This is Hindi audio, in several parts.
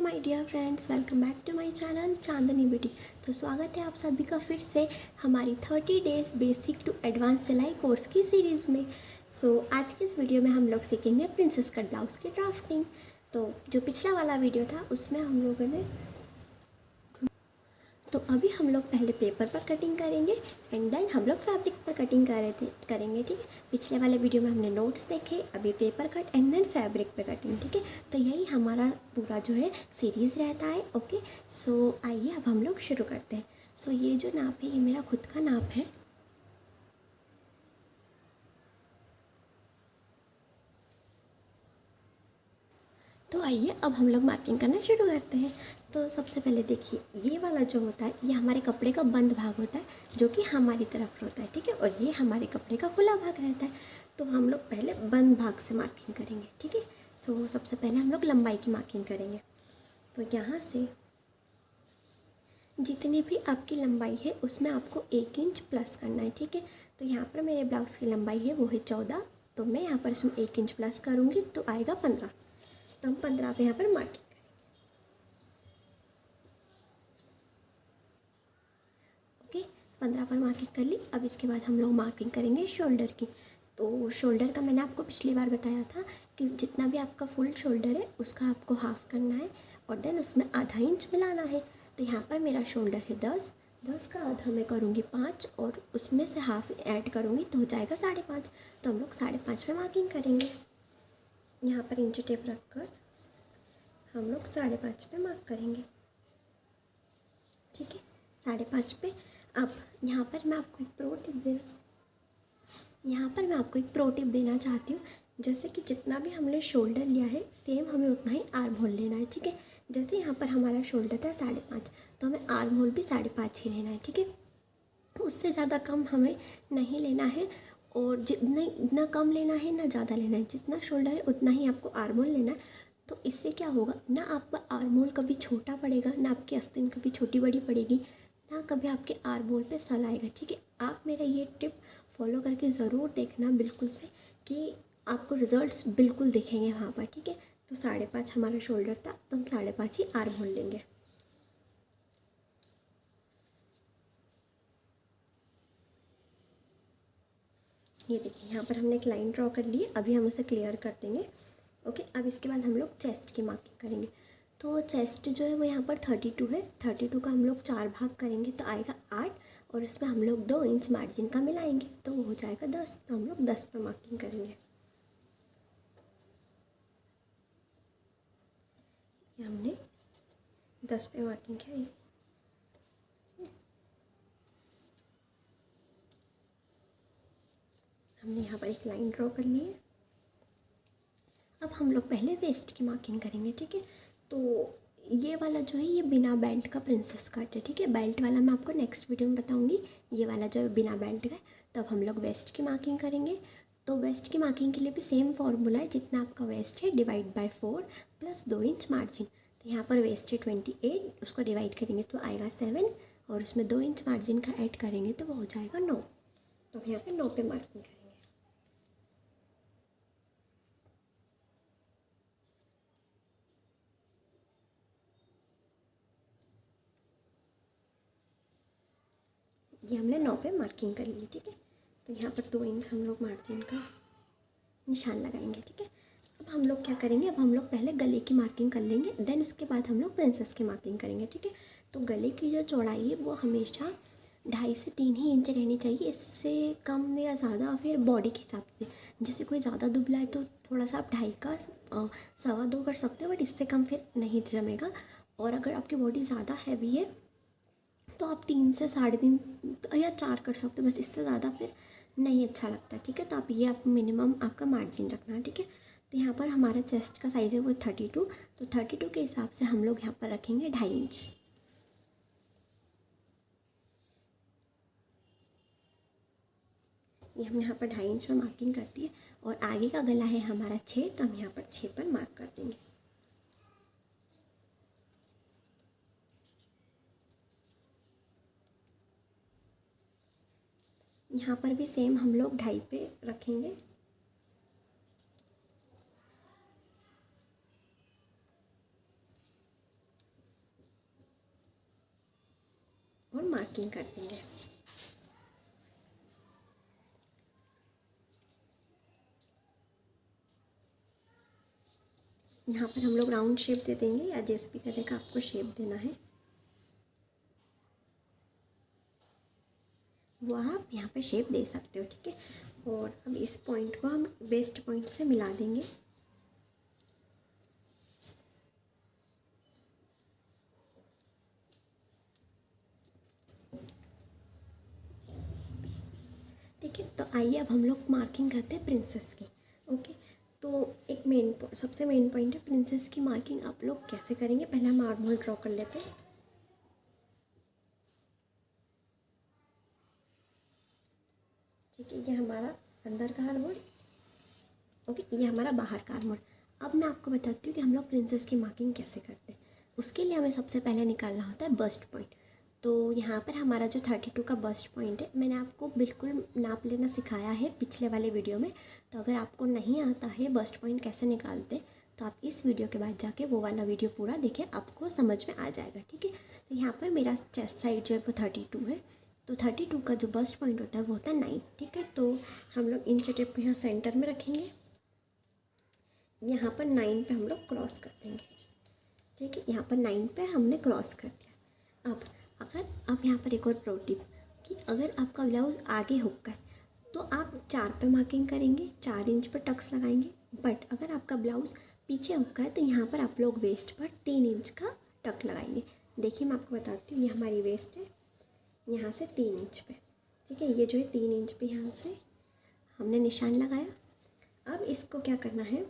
My dear friends, welcome back to my channel Chandni beauty. तो स्वागत है आप सभी का फिर से हमारी 30 डेज़ बेसिक टू एडवांस सिलाई कोर्स की सीरीज़ में। आज की इस वीडियो में हम लोग सीखेंगे प्रिंसेस कट ब्लाउज़ की ड्राफ्टिंग। तो जो पिछला वाला वीडियो था उसमें हम लोगों ने अभी हम लोग पहले पेपर पर कटिंग करेंगे एंड देन हम लोग फैब्रिक पर कटिंग करेंगे, ठीक है। पिछले वाले वीडियो में हमने नोट्स देखे, अभी paper cut and then fabric पे कटिंग, ठीक है। तो यही हमारा पूरा जो है सीरीज़ रहता है, ओके। आइए अब हम लोग शुरू करते हैं। ये जो नाप है ये मेरा खुद का नाप है। तो आइए अब हम लोग मार्किंग करना शुरू करते हैं। तो सबसे पहले देखिए, ये वाला जो होता है ये हमारे कपड़े का बंद भाग होता है जो कि हमारी तरफ होता है, ठीक है। और ये हमारे कपड़े का खुला भाग रहता है। तो हम लोग पहले बंद भाग से मार्किंग करेंगे, ठीक है। सबसे पहले हम लोग लंबाई की मार्किंग करेंगे। तो यहाँ से जितनी भी आपकी लंबाई है उसमें आपको 1 इंच प्लस करना है, ठीक है। तो यहाँ पर मेरे ब्लाउज़ की लंबाई है वो है 14, तो मैं यहाँ पर इसमें 1 इंच प्लस करूँगी तो आएगा 15। तो हम 15 पे यहाँ पर मार्किंग करेंगे, ओके। 15 पर मार्किंग कर ली। अब इसके बाद हम लोग मार्किंग करेंगे शोल्डर की। तो शोल्डर का मैंने आपको पिछली बार बताया था कि जितना भी आपका फुल शोल्डर है उसका आपको हाफ़ करना है और देन उसमें आधा इंच मिलाना है। तो यहाँ पर मेरा शोल्डर है 10 का आधा मैं करूँगी 5 और उसमें से हाफ़ ऐड करूँगी तो हो जाएगा 5.5। तो हम लोग 5.5 पे मार्किंग करेंगे। यहाँ पर इंची टेप रख कर हम लोग 5.5 पे मार्क करेंगे, ठीक है। 5.5 पे। अब यहाँ पर मैं आपको एक प्रो टिप देना चाहती हूँ। जैसे कि जितना भी हमने शोल्डर लिया है सेम हमें उतना ही आर्म होल लेना है, ठीक है। जैसे यहाँ पर हमारा शोल्डर था 5.5, तो हमें आर्म होल भी 5.5 ही लेना है, ठीक है। उससे ज़्यादा कम हमें नहीं लेना है और जितना कम लेना है ना ज़्यादा लेना है। जितना शोल्डर है उतना ही आपको आर्म होल लेना है। तो इससे क्या होगा, ना आपका आर्म होल कभी छोटा पड़ेगा, ना आपकी आस्तीन कभी छोटी बड़ी पड़ेगी, ना कभी आपके आर्म होल पे सल आएगा, ठीक है। आप मेरा ये टिप फॉलो करके ज़रूर देखना बिल्कुल से, कि आपको रिजल्ट्स बिल्कुल दिखेंगे वहाँ पर, ठीक है। तो 5.5 हमारा शोल्डर था तो हम 5.5 ही आर्म होल लेंगे। ये देखिए, यहाँ पर हमने एक लाइन ड्रॉ कर ली है, अभी हम उसे क्लियर कर देंगे, ओके। अब इसके बाद हम लोग चेस्ट की मार्किंग करेंगे। तो चेस्ट जो है वो यहाँ पर 32 है। 32 का हम लोग 4 भाग करेंगे तो आएगा 8 और इसमें हम लोग 2 इंच मार्जिन का मिलाएंगे तो वो हो जाएगा 10। तो हम लोग 10 पर मार्किंग करेंगे। ये हमने 10 पे मार्किंग किया। हमने यहाँ पर एक लाइन ड्रॉ कर ली है। अब हम लोग पहले वेस्ट की मार्किंग करेंगे, ठीक है। तो ये वाला जो है ये बिना बेल्ट का प्रिंसेस कट है, ठीक है। बेल्ट वाला मैं आपको नेक्स्ट वीडियो में बताऊंगी। ये वाला जो है बिना बेल्ट का है। तो अब हम लोग वेस्ट की मार्किंग करेंगे। तो वेस्ट की मार्किंग के लिए भी सेम फॉर्मूला है, जितना आपका वेस्ट है divide by 4 plus 2 inch margin. तो यहाँ पर वेस्ट है 28, उसको डिवाइड करेंगे तो आएगा 7 और उसमें 2 इंच मार्जिन का ऐड करेंगे तो वो हो जाएगा 9। तो यहाँ पर 9 पे मार्किंग करेंगे। ये हमने 9 पे मार्किंग कर ली, ठीक है। तो यहाँ पर 2 इंच हम लोग मार्जिन का निशान लगाएंगे, ठीक है। अब हम लोग क्या करेंगे, अब हम लोग पहले गले की मार्किंग कर लेंगे, देन उसके बाद हम लोग प्रिंसेस की मार्किंग करेंगे, ठीक है। तो गले की जो चौड़ाई है वो हमेशा 2.5 से 3 ही इंच रहनी चाहिए। इससे कम या ज़्यादा फिर बॉडी के हिसाब से, जैसे कोई ज़्यादा दुबला है तो थोड़ा सा आप 2.5 का 2.25 कर सकते हो, बट इससे कम फिर नहीं जमेगा। और अगर आपकी बॉडी ज़्यादा हैवी है तो आप 3 से 3.5 या 4 कर सकते हो, बस इससे ज़्यादा फिर नहीं अच्छा लगता, ठीक है। तो आप मिनिमम आपका मार्जिन रखना, ठीक है। तो यहाँ पर हमारा चेस्ट का साइज़ है वो 32, तो 32 के हिसाब से हम लोग यहाँ पर रखेंगे 2.5 इंच। ये हम यहाँ पर 2.5 इंच में मार्किंग करती है और आगे का गला है हमारा 6, तो हम यहाँ पर 6 पर मार्क कर देंगे। यहाँ पर भी सेम हम लोग 2.5 पे रखेंगे। मार्किंग कर देंगे। यहाँ पर हम लोग राउंड शेप दे देंगे या जिस भी तरह का आपको शेप देना है वो आप यहाँ पे शेप दे सकते हो, ठीक है। और अब इस पॉइंट को हम वेस्ट पॉइंट से मिला देंगे। ठीक है, तो आइए अब हम लोग मार्किंग करते हैं प्रिंसेस की। ओके, तो एक सबसे मेन पॉइंट है प्रिंसेस की मार्किंग आप लोग कैसे करेंगे। पहले हम आर्म होल ड्रॉ कर लेते हैं। ठीक है, ये हमारा अंदर का आर्म होल, ओके, ये हमारा बाहर का आर्म होल। अब मैं आपको बताती हूँ कि हम लोग प्रिंसेस की मार्किंग कैसे करते हैं। उसके लिए हमें सबसे पहले निकालना होता है बस्ट पॉइंट। तो यहाँ पर हमारा जो 32 का बस्ट पॉइंट है, मैंने आपको बिल्कुल नाप लेना सिखाया है पिछले वाले वीडियो में। तो अगर आपको नहीं आता है बस्ट पॉइंट कैसे निकालते, तो आप इस वीडियो के बाद जाके वो वाला वीडियो पूरा देखें, आपको समझ में आ जाएगा। ठीक है, तो यहाँ पर मेरा चेस्ट साइड जो है वो 32 है। तो 32 का जो बस्ट पॉइंट होता है वो होता है 9। ठीक है, तो हम लोग इंच टेप को यहाँ सेंटर में रखेंगे। यहाँ पर 9 पे हम लोग क्रॉस कर देंगे। ठीक है, यहाँ पर 9 पे हमने क्रॉस कर दिया। अब यहाँ पर एक और प्रो टिप कि अगर आपका ब्लाउज़ आगे हुक का है तो आप 4 पे मार्किंग करेंगे, 4 इंच पर टक्स लगाएंगे। बट अगर आपका ब्लाउज़ पीछे हुक का है तो यहाँ पर आप लोग वेस्ट पर 3 इंच का टक लगाएंगे। देखिए मैं आपको बताती हूँ, ये हमारी वेस्ट है यहाँ से 3 इंच पे। ठीक है, ये जो है 3 इंच पे यहाँ से हमने निशान लगाया। अब इसको क्या करना है,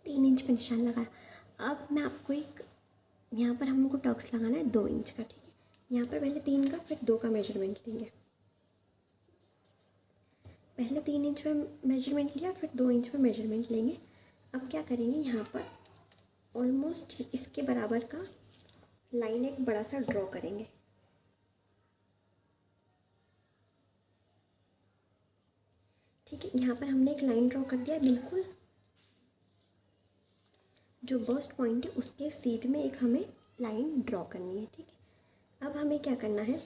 3 इंच पे निशान लगाया। अब मैं आपको यहाँ पर हमको टक्स लगाना है 2 इंच का। ठीक है, यहाँ पर पहले 3 का फिर 2 का मेजरमेंट लेंगे। पहले 3 इंच पे मेजरमेंट लिया, फिर 2 इंच पे मेजरमेंट लेंगे। अब क्या करेंगे, यहाँ पर ऑलमोस्ट इसके बराबर का लाइन एक बड़ा सा ड्रॉ करेंगे। ठीक है, यहाँ पर हमने एक लाइन ड्रॉ कर दिया। बिल्कुल जो बस्ट पॉइंट है उसके सीध में एक हमें लाइन ड्रॉ करनी है। ठीक है, अब हमें क्या करना है,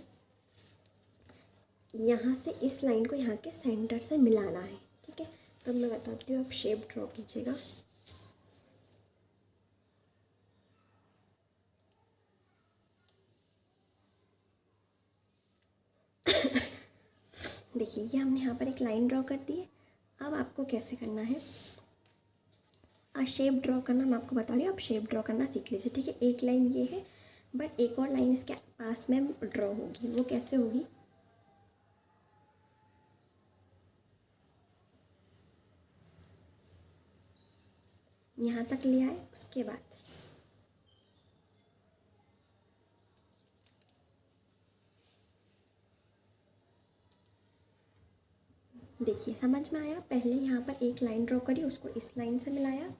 यहाँ से इस लाइन को यहाँ के सेंटर से मिलाना है। ठीक है, तो मैं बताती हूँ, आप शेप ड्रॉ कीजिएगा। देखिए ये हमने यहाँ पर एक लाइन ड्रॉ कर दी है। अब आपको कैसे करना है, शेप ड्रॉ करना मैं आपको बता रही हूँ, आप शेप ड्रॉ करना सीख लीजिए। ठीक है, एक लाइन ये है बट एक और लाइन इसके पास में ड्रॉ होगी। वो कैसे होगी, यहाँ तक ले आए, उसके बाद देखिए समझ में आया। पहले यहाँ पर एक लाइन ड्रॉ करी, उसको इस लाइन से मिलाया,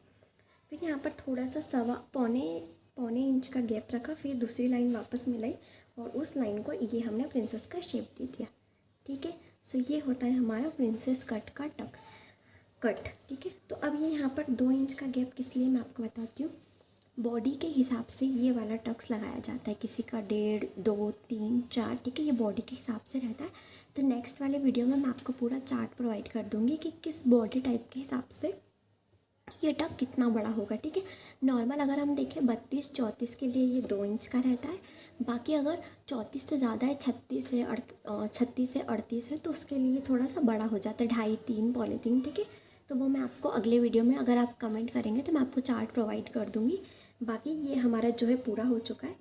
फिर यहाँ पर थोड़ा सा पौने इंच का गैप रखा, फिर दूसरी लाइन वापस मिलाई और उस लाइन को ये हमने प्रिंसेस का शेप दे दिया। ठीक है, सो ये होता है हमारा प्रिंसेस कट का कट। ठीक है, तो अब ये यहाँ पर 2 इंच का गैप किस लिए मैं आपको बताती हूँ। बॉडी के हिसाब से ये वाला टक्स लगाया जाता है, किसी का 1.5, 2, 3, 4। ठीक है, ये बॉडी के हिसाब से रहता है। तो नेक्स्ट वाले वीडियो में मैं आपको पूरा चार्ट प्रोवाइड कर दूँगी कि किस बॉडी टाइप के हिसाब से ये टक कितना बड़ा होगा। ठीक है, नॉर्मल अगर हम देखें 32, 34 के लिए ये 2 इंच का रहता है। बाकी अगर 34 से ज़्यादा है, 36 है, 36 से 38 है, तो उसके लिए थोड़ा सा बड़ा हो जाता है, 2.5, 3, पौने 3। ठीक है, तो वो मैं आपको अगले वीडियो में, अगर आप कमेंट करेंगे तो मैं आपको चार्ट प्रोवाइड कर दूँगी। बाकी ये हमारा जो है पूरा हो चुका है।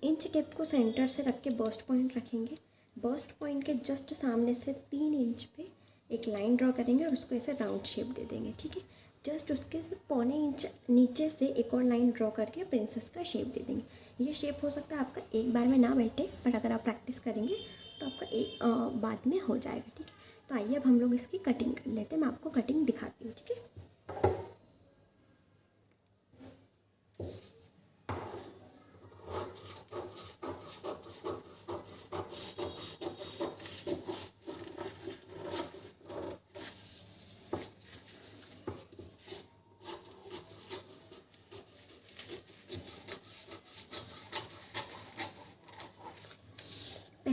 इंच टेप को सेंटर से रख के बस्ट पॉइंट रखेंगे। बस्ट पॉइंट के जस्ट सामने से 3 इंच पे एक लाइन ड्रॉ करेंगे और उसको ऐसे राउंड शेप दे देंगे। ठीक है, जस्ट उसके पौने इंच नीचे से एक और लाइन ड्रॉ करके प्रिंसेस का शेप दे देंगे। ये शेप हो सकता है आपका एक बार में ना बैठे, बट अगर आप प्रैक्टिस करेंगे तो आपका एक बाद में हो जाएगा। ठीक है, तो आइए अब हम लोग इसकी कटिंग कर लेते हैं। मैं आपको कटिंग दिखाती हूँ। ठीक है,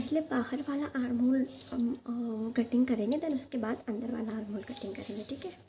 पहले बाहर वाला आर्म होल कटिंग करेंगे, देन उसके बाद अंदर वाला आर्म होल कटिंग करेंगे, ठीक है।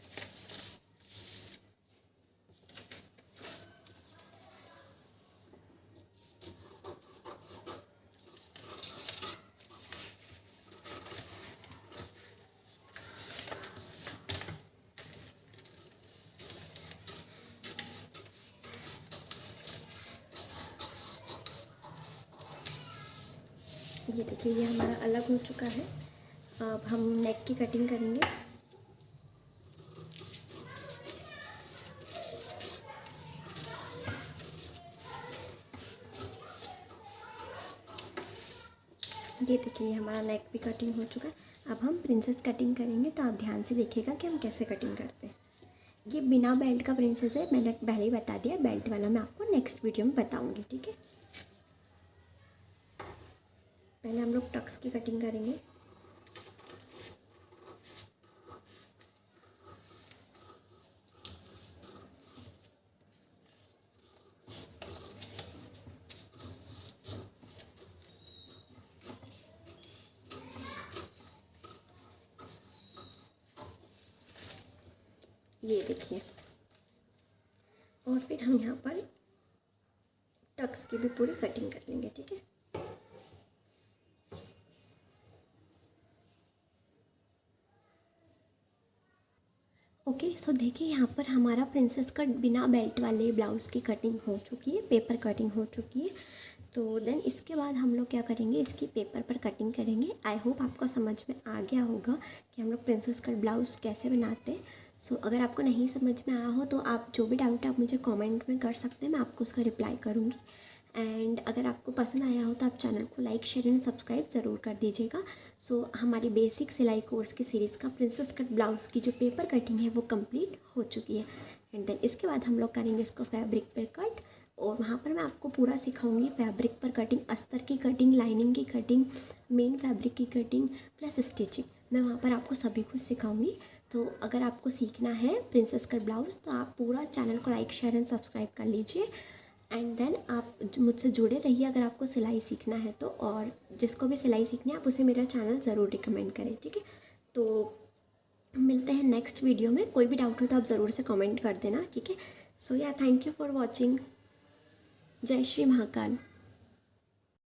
ये देखिए ये हमारा अलग हो चुका है। अब हम नेक की कटिंग करेंगे। ये देखिए ये हमारा नेक भी कटिंग हो चुका है। अब हम प्रिंसेस कटिंग करेंगे, तो आप ध्यान से देखिएगा कि हम कैसे कटिंग करते हैं। ये बिना बेल्ट का प्रिंसेस है, मैंने पहले ही बता दिया। बेल्ट वाला मैं आपको नेक्स्ट वीडियो में बताऊंगी, ठीक है। पहले हम लोग टक्स की कटिंग करेंगे। ये देखिए, और फिर हम यहाँ पर टक्स की भी पूरी कटिंग कर लेंगे, ठीक है। ओके, सो देखिए यहाँ पर हमारा प्रिंसेस कट बिना बेल्ट वाले ब्लाउज़ की कटिंग हो चुकी है, पेपर कटिंग हो चुकी है। तो देन इसके बाद हम लोग क्या करेंगे, इसकी पेपर पर कटिंग करेंगे। आई होप आपको समझ में आ गया होगा कि हम लोग प्रिंसेस कट ब्लाउज़ कैसे बनाते हैं। सो अगर आपको नहीं समझ में आया हो तो आप जो भी डाउट है आप मुझे कमेंट में कर सकते हैं, मैं आपको उसका रिप्लाई करूँगी। एंड अगर आपको पसंद आया हो तो आप चैनल को लाइक शेयर एंड सब्सक्राइब ज़रूर कर दीजिएगा। सो हमारी बेसिक सिलाई कोर्स की सीरीज़ का प्रिंसेस कट ब्लाउज़ की जो पेपर कटिंग है वो कंप्लीट हो चुकी है। एंड देन इसके बाद हम लोग करेंगे इसको फैब्रिक पर कट, और वहाँ पर मैं आपको पूरा सिखाऊंगी फैब्रिक पर कटिंग, अस्तर की कटिंग, लाइनिंग की कटिंग, मेन फैब्रिक की कटिंग प्लस स्टिचिंग। मैं वहाँ पर आपको सभी कुछ सिखाऊंगी। तो अगर आपको सीखना है प्रिंसेस कट ब्लाउज़ तो आप पूरा चैनल को लाइक शेयर एंड सब्सक्राइब कर लीजिए। एंड देन आप मुझसे जुड़े रहिए अगर आपको सिलाई सीखना है तो, और जिसको भी सिलाई सीखनी है आप उसे मेरा चैनल ज़रूर रिकमेंड करें, ठीक है। तो मिलते हैं नेक्स्ट वीडियो में। कोई भी डाउट हो तो आप ज़रूर से कमेंट कर देना, ठीक है। सो या थैंक यू फॉर वॉचिंग। जय श्री महाकाल।